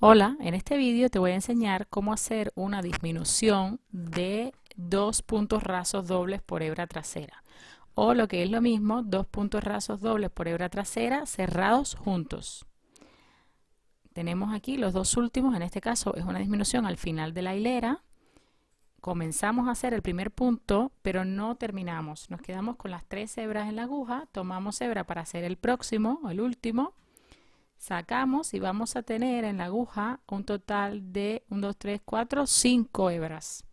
Hola, en este vídeo te voy a enseñar cómo hacer una disminución de dos puntos rasos dobles por hebra trasera, o lo que es lo mismo, dos puntos rasos dobles por hebra trasera cerrados juntos. Tenemos aquí los dos últimos, en este caso es una disminución al final de la hilera. Comenzamos a hacer el primer punto, pero no terminamos. Nos quedamos con las 3 hebras en la aguja, tomamos hebra para hacer el próximo o el último. Sacamos y vamos a tener en la aguja un total de 1, 2, 3, 4, 5 hebras.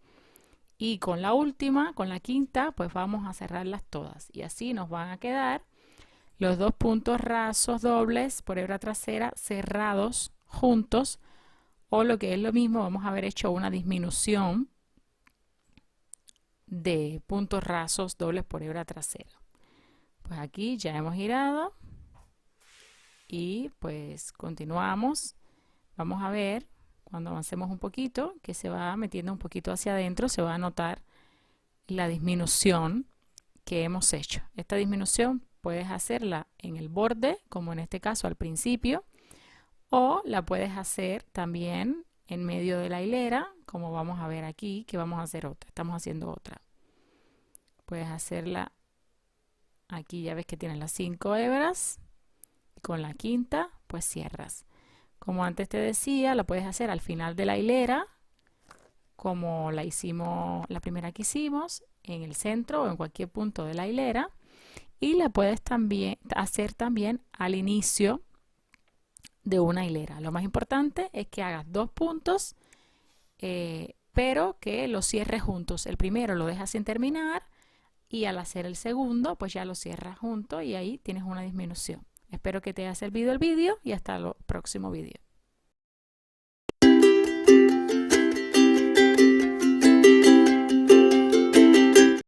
Y con la última, con la quinta, pues vamos a cerrarlas todas. Y así nos van a quedar los dos puntos rasos dobles por hebra trasera cerrados juntos. O lo que es lo mismo, vamos a haber hecho una disminución de puntos rasos dobles por hebra trasera. Pues aquí ya hemos girado. Y pues continuamos. Vamos a ver cuando avancemos un poquito que se va metiendo un poquito hacia adentro, se va a notar la disminución que hemos hecho. Esta disminución puedes hacerla en el borde, como en este caso al principio, o la puedes hacer también en medio de la hilera, como vamos a ver aquí, que vamos a hacer otra. Estamos haciendo otra. Puedes hacerla aquí, ya ves que tienes las 5 hebras. Con la quinta, pues cierras. Como antes te decía, la puedes hacer al final de la hilera, como la hicimos, la primera que hicimos, en el centro o en cualquier punto de la hilera. Y la puedes también hacer también al inicio de una hilera. Lo más importante es que hagas dos puntos, pero que los cierres juntos. El primero lo dejas sin terminar y al hacer el segundo, pues ya lo cierras junto y ahí tienes una disminución. Espero que te haya servido el vídeo y hasta el próximo vídeo.